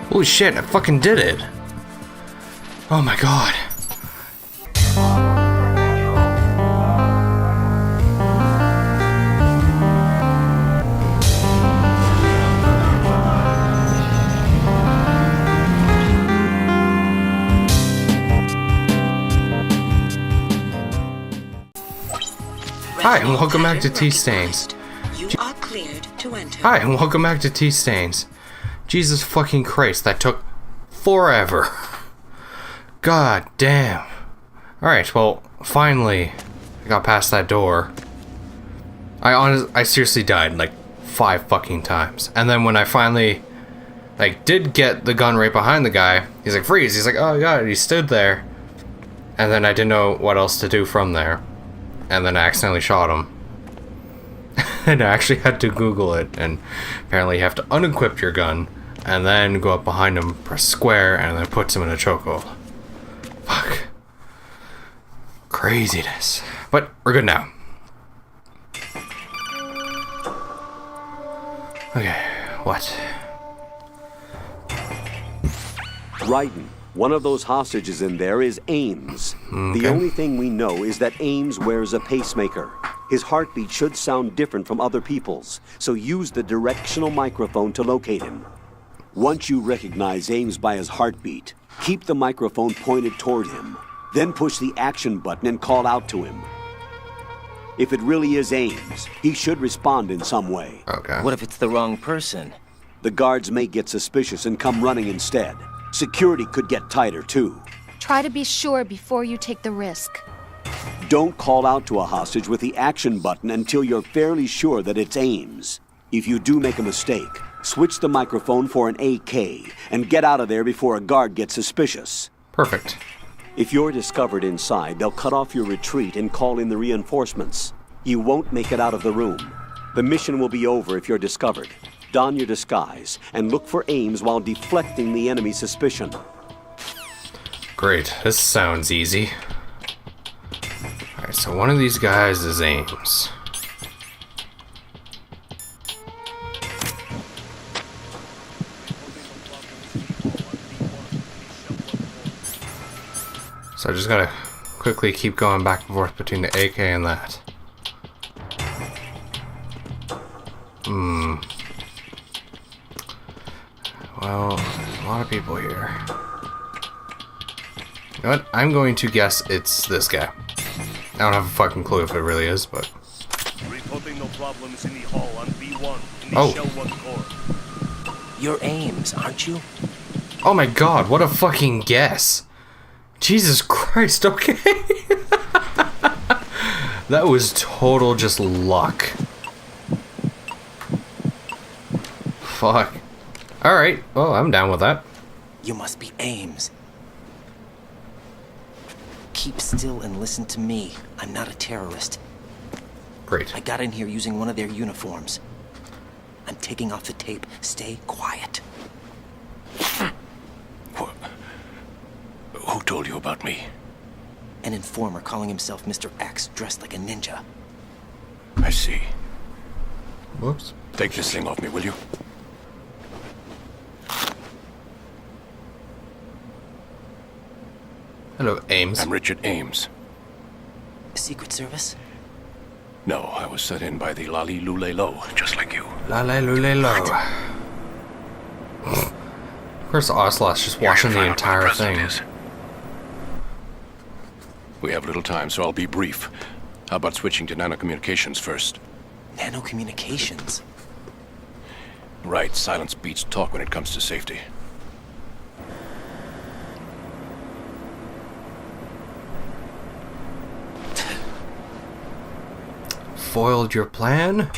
Holy shit, I fucking did it. Oh my god. Hi, and welcome back to T-Stains. You are cleared to enter. Hi, and welcome back to T-Stains. Jesus fucking Christ, that took forever. God damn. Alright, well, finally, I got past that door. I seriously died like 5 fucking times. And then when I finally, did get the gun right behind the guy, he's like, freeze. He's like, oh god, he stood there. And then I didn't know what else to do from there. And then I accidentally shot him. And I actually had to Google it, and apparently you have to unequip your gun, and then go up behind him, press square, and then puts him in a chokehold. Fuck. Craziness. But we're good now. Okay, what? Raiden, one of those hostages in there is Ames. Okay. The only thing we know is that Ames wears a pacemaker. His heartbeat should sound different from other people's, so use the directional microphone to locate him. Once you recognize Ames by his heartbeat, keep the microphone pointed toward him. Then push the action button and call out to him. If it really is Ames, he should respond in some way. Okay. What if it's the wrong person? The guards may get suspicious and come running instead. Security could get tighter, too. Try to be sure before you take the risk. Don't call out to a hostage with the action button until you're fairly sure that it's Ames. If you do make a mistake, switch the microphone for an AK and get out of there before a guard gets suspicious. Perfect. If you're discovered inside, they'll cut off your retreat and call in the reinforcements. You won't make it out of the room. The mission will be over if you're discovered. Don your disguise and look for Ames while deflecting the enemy's suspicion. Great. This sounds easy. Alright, so one of these guys is Ames. So I just gotta quickly keep going back and forth between the AK and that. Well, there's a lot of people here. You know what? I'm going to guess it's this guy. I don't have a fucking clue if it really is, but... Reporting no problems in the hall on B1 in the Oh. Shell 1 core. You're Ames, aren't you? Oh my god, what a fucking guess! Jesus Christ, okay! That was total just luck. Fuck. Alright, well, I'm down with that. You must be Ames. Keep still and listen to me. I'm not a terrorist. Great. I got in here using one of their uniforms. I'm taking off the tape. Stay quiet. Who told you about me? An informer calling himself Mr. X, dressed like a ninja. I see. Whoops. Take this thing off me, will you? Hello, Ames. I'm Richard Ames. Secret Service? No, I was set in by the Lali Lule Lo, just like you. La la lule lo. Of course, Ocelot's just watching the entire thing. We have little time, so I'll be brief. How about switching to nanocommunications first? Nanocommunications? Right, silence beats talk when it comes to safety. Foiled your plan?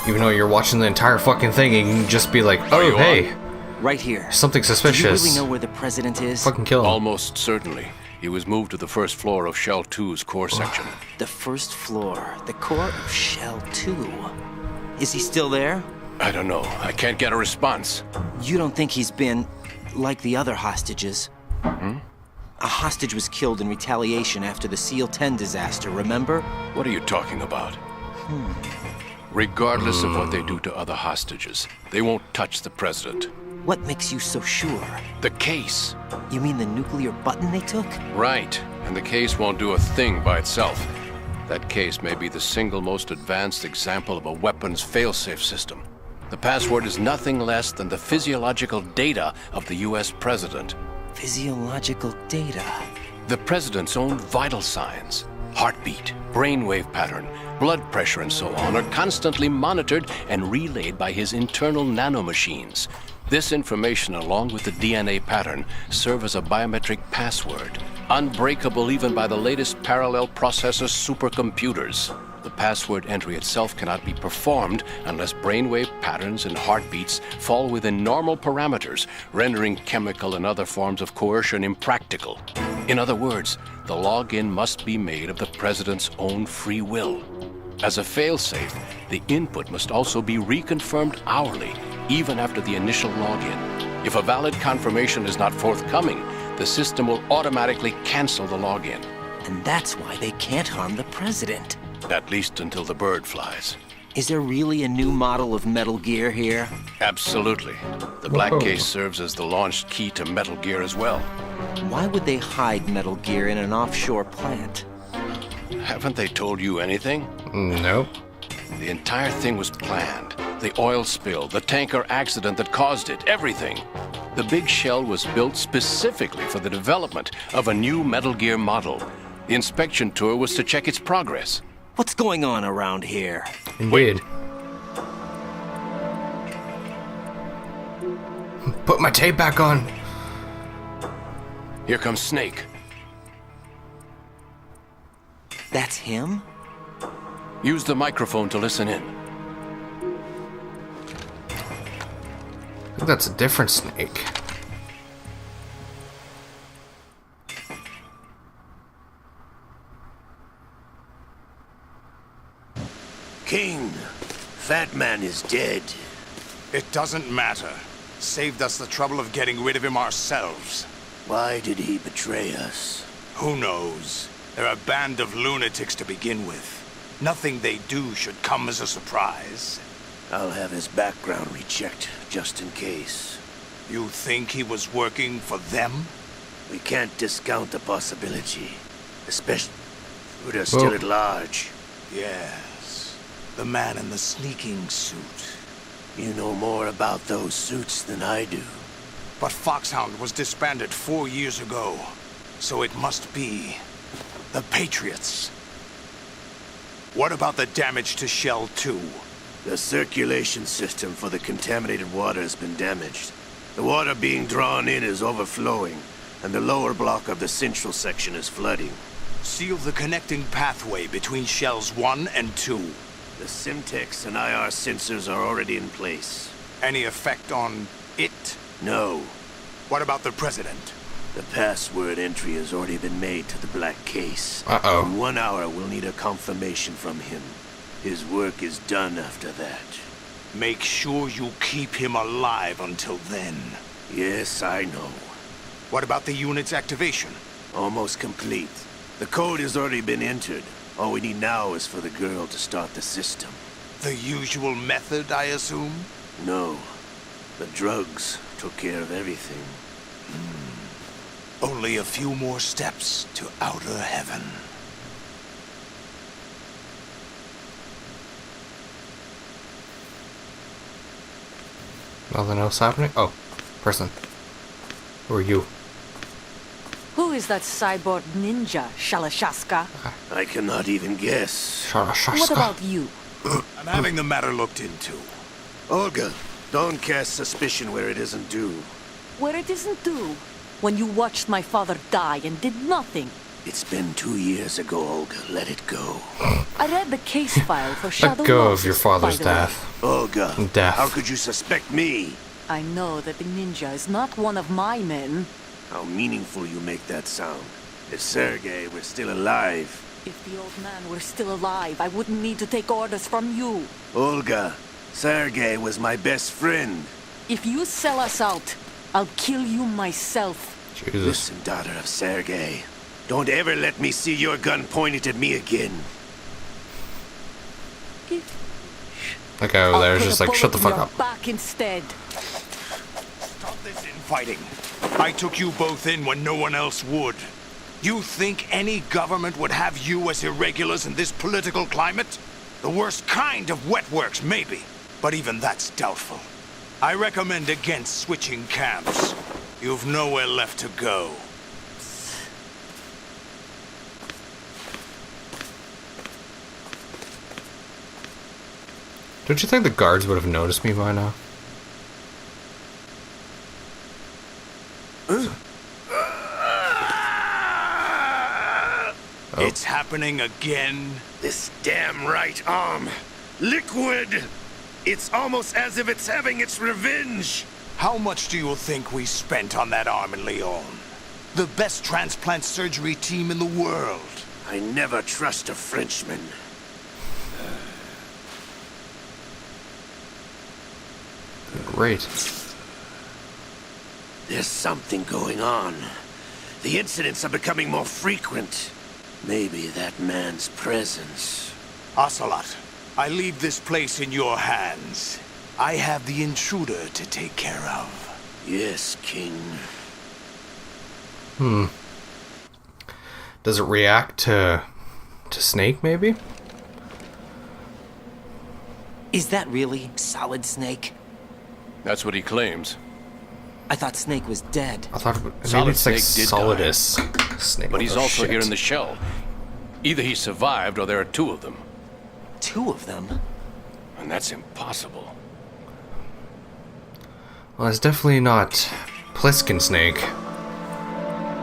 Even though you're watching the entire fucking thing, and you can just be like, oh, you hey, Right here. something Do you suspicious. really know where the president is? Fucking kill him. Almost certainly. He was moved to the first floor of Shell 2's core section. The first floor. The core of Shell 2. Is he still there? I don't know. I can't get a response. You don't think he's been like the other hostages? A hostage was killed in retaliation after the SEAL 10 disaster, remember? What are you talking about? Regardless of what they do to other hostages, they won't touch the president. What makes you so sure? The case. You mean the nuclear button they took? Right. And the case won't do a thing by itself. That case may be the single most advanced example of a weapons failsafe system. The password is nothing less than the physiological data of the US president. Physiological data? The president's own vital signs, heartbeat, brainwave pattern, blood pressure, and so on, are constantly monitored and relayed by his internal nanomachines. This information, along with the DNA pattern, serve as a biometric password, unbreakable even by the latest parallel processor supercomputers. The password entry itself cannot be performed unless brainwave patterns and heartbeats fall within normal parameters, rendering chemical and other forms of coercion impractical. In other words, the login must be made of the president's own free will. As a failsafe, the input must also be reconfirmed hourly, even after the initial login. If a valid confirmation is not forthcoming, the system will automatically cancel the login. And that's why they can't harm the president. At least until the bird flies. Is there really a new model of Metal Gear here? Absolutely. The black Whoa. case serves as the launch key to Metal Gear as well. Why would they hide Metal Gear in an offshore plant? Haven't they told you anything? Nope. The entire thing was planned. The oil spill, the tanker accident that caused it, everything. The big shell was built specifically for the development of a new Metal Gear model. The inspection tour was to check its progress. What's going on around here? Indeed. Put my tape back on. Here comes Snake. That's him? Use the microphone to listen in. I think that's a different Snake. King, Fat Man is dead. It doesn't matter. Saved us the trouble of getting rid of him ourselves. Why did he betray us? Who knows? They're a band of lunatics to begin with. Nothing they do should come as a surprise. I'll have his background rechecked, just in case. You think he was working for them? We can't discount the possibility. Especially with us still at large. Yes. The man in the sneaking suit. You know more about those suits than I do. But Foxhound was disbanded 4 years ago. So it must be the Patriots. What about the damage to Shell 2? The circulation system for the contaminated water has been damaged. The water being drawn in is overflowing, and the lower block of the central section is flooding. Seal the connecting pathway between Shells 1 and 2. The Simtex and IR sensors are already in place. Any effect on it? No. What about the President? The password entry has already been made to the black case. Uh-oh. In 1 hour, we'll need a confirmation from him. His work is done after that. Make sure you keep him alive until then. Yes, I know. What about the unit's activation? Almost complete. The code has already been entered. All we need now is for the girl to start the system. The usual method, I assume? No. The drugs took care of everything. Only a few more steps to outer heaven. Nothing else happening? Oh, person. Who are you? Who is that cyborg ninja, Shalashaska? I cannot even guess. What about you? I'm having the matter looked into. Olga, don't cast suspicion where it isn't due. Where it isn't due. When you watched my father die and did nothing. It's been 2 years ago, Olga. Let it go. I read the case file for Shadow Let go of Moses, your father's by the way. death. Olga, Death. how could you suspect me? I know that the ninja is not one of my men. How meaningful you make that sound. If Sergei were still alive... If the old man were still alive, I wouldn't need to take orders from you. Olga, Sergei was my best friend. If you sell us out, I'll kill you myself. Jesus. Listen, daughter of Sergei. Don't ever let me see your gun pointed at me again. The guy over there is I'll just put a like, shut the bullet fuck in up. your back instead. this infighting. I took you both in when no one else would. You think any government would have you as irregulars in this political climate? The worst kind of wet works, maybe. But even that's doubtful. I recommend against switching camps. You've nowhere left to go. Don't you think the guards would have noticed me by now? It's happening again. This damn right arm. Liquid! It's almost as if it's having its revenge. How much do you think we spent on that arm in Lyon? The best transplant surgery team in the world. I never trust a Frenchman. Great. There's something going on. The incidents are becoming more frequent. Maybe that man's presence. Ocelot, I leave this place in your hands. I have the intruder to take care of. Yes, King. Does it react to Snake, maybe? Is that really Solid Snake? That's what he claims. I thought Snake was dead. I thought maybe Solid it's like Snake did Solidus Snake. But he's Oh, also shit. here in the shell. Either he survived or there are two of them. Two of them? And that's impossible. Well, it's definitely not Pliskin Snake.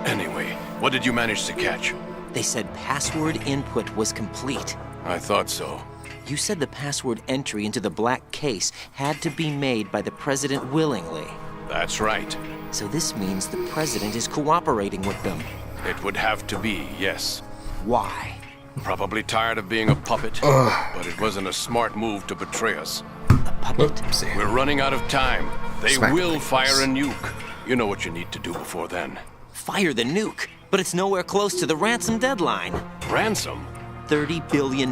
Anyway, what did you manage to catch? They said password input was complete. I thought so. You said the password entry into the black case had to be made by the president willingly. That's right. So this means the president is cooperating with them. It would have to be, yes. Why? Probably tired of being a puppet, but it wasn't a smart move to betray us. A puppet? Oopsie. We're running out of time. They Smack will the fire a face. nuke. You know what you need to do before then. Fire the nuke, but it's nowhere close to the ransom deadline. Ransom? $30 billion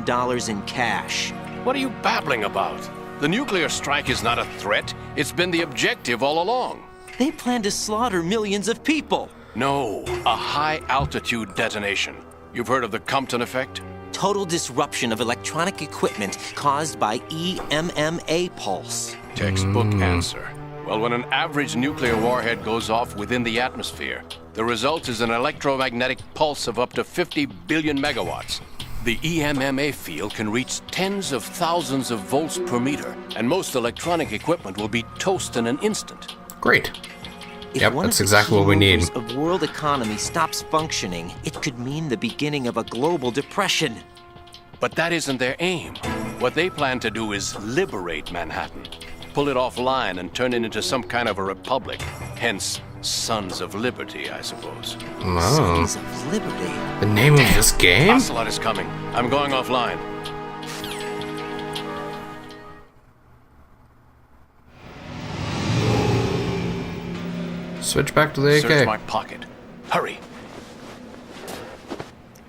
in cash. What are you babbling about? The nuclear strike is not a threat. It's been the objective all along. They plan to slaughter millions of people. No, a high-altitude detonation. You've heard of the Compton effect? Total disruption of electronic equipment caused by EMMA pulse. Textbook answer. Well, when an average nuclear warhead goes off within the atmosphere, the result is an electromagnetic pulse of up to 50 billion megawatts. The EMMA field can reach tens of thousands of volts per meter, and most electronic equipment will be toast in an instant. Great. If Yep, one that's of the exactly key what we need. movers of world economy stops functioning, it could mean the beginning of a global depression. But that isn't their aim. What they plan to do is liberate Manhattan. Pull it offline and turn it into some kind of a republic. Hence, Sons of Liberty, I suppose. Oh, Sons of Liberty. the name of this game? Ocelot is coming. I'm going offline. Switch back to the AK. Search my pocket. Hurry.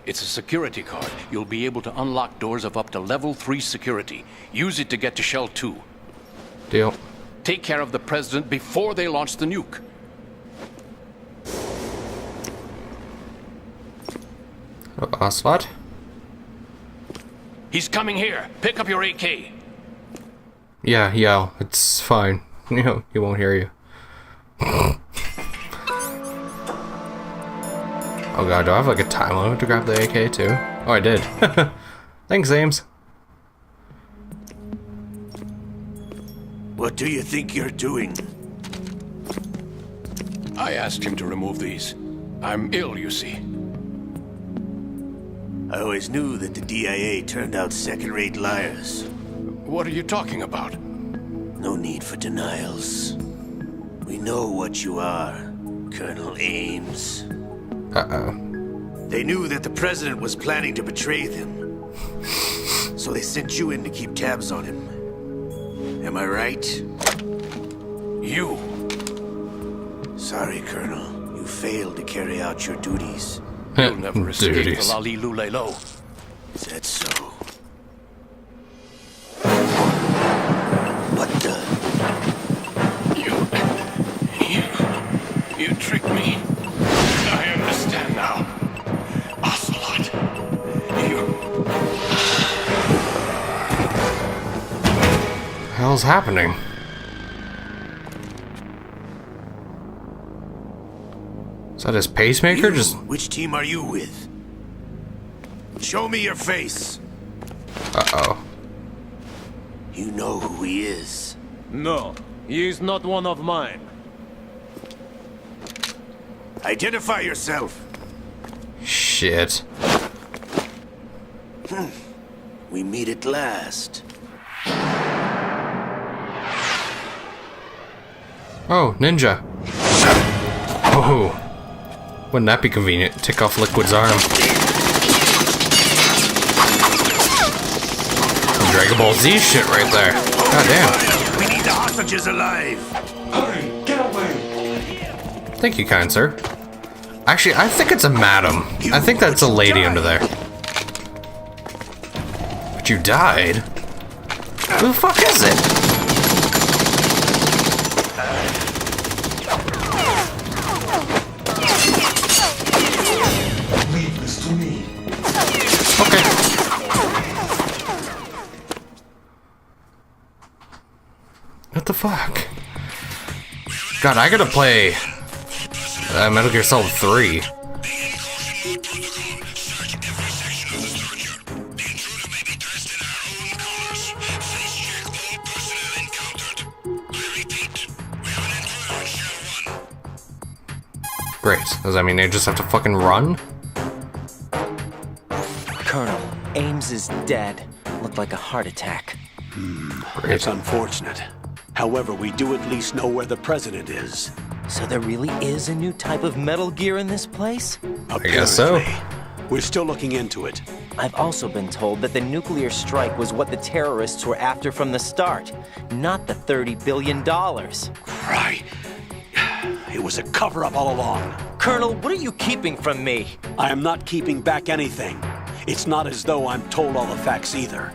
It's a security card. You'll be able to unlock doors of up to level 3 security. Use it to get to Shell 2. Deal. Take care of the president before they launch the nuke. Ocelot? He's coming here. Pick up your AK. Yeah, yell. It's fine. You know, he won't hear you. Oh god, do I have like a time limit to grab the AK too? Oh, I did. Thanks, Ames. What do you think you're doing? I asked him to remove these. I'm ill, you see. I always knew that the DIA turned out second-rate liars. What are you talking about? No need for denials. We know what you are, Colonel Ames. Uh-oh. They knew that the president was planning to betray them. So they sent you in to keep tabs on him. Am I right? You. Sorry, Colonel. You failed to carry out your duties. You'll never escape the Duties. Lali Lulelo. Is that so? What the? You hell's happening? Is that his pacemaker? Which team are you with? Show me your face. Uh-oh. You know who he is. No, he is not one of mine. Identify yourself. Shit. We meet at last. Oh, ninja. Oh. Wouldn't that be convenient? Tick off Liquid's arm. Dragon Ball Z shit right there. God damn. We need the hostages alive. Hurry, get away. Thank you, kind sir. Actually, I think it's a madam. I think that's a lady under there. But you died? Who the fuck is it? Leave this to me. Okay. What the fuck? God, I gotta play Metal Gear Solid 3. Great. Does that mean they just have to fucking run? Colonel, Ames is dead. Looked like a heart attack. It's unfortunate. However, we do at least know where the president is. So there really is a new type of Metal Gear in this place? I guess so. We're still looking into it. I've also been told that the nuclear strike was what the terrorists were after from the start, not the $30 billion. Right. It was a cover-up all along. Colonel, what are you keeping from me? I am not keeping back anything. It's not as though I'm told all the facts either.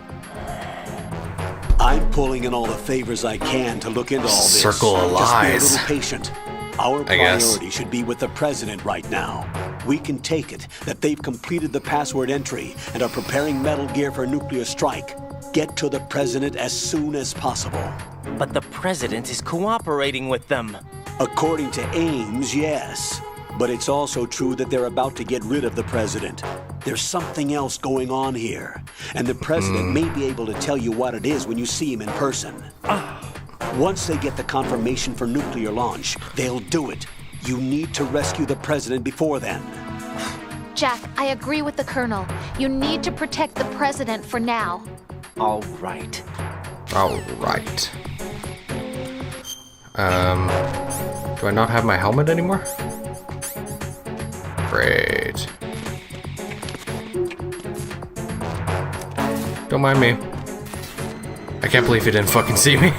I'm pulling in all the favors I can to look into all this. Circle of Just be a lies. little patient. Our I guess. priority should be with the president right now. We can take it that they've completed the password entry and are preparing Metal Gear for nuclear strike. Get to the president as soon as possible. But the president is cooperating with them. According to Ames, yes. But it's also true that they're about to get rid of the president. There's something else going on here. And the president may be able to tell you what it is when you see him in person. Once they get the confirmation for nuclear launch, they'll do it. You need to rescue the president before then. Jack, I agree with the Colonel. You need to protect the President for now. All right. Alright. Do I not have my helmet anymore? Great. Don't mind me. I can't believe he didn't fucking see me.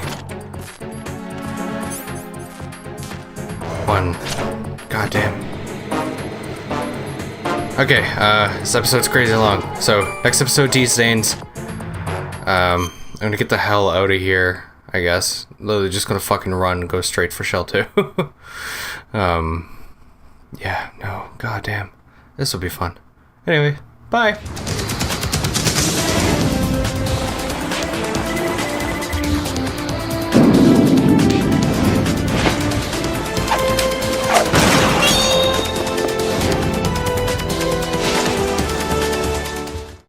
One. Goddamn. Okay, this episode's crazy long. So, next episode, T-Stains. I'm gonna get the hell out of here, I guess. Literally just gonna fucking run and go straight for Shell 2. Yeah, no, goddamn. This will be fun. Anyway, bye!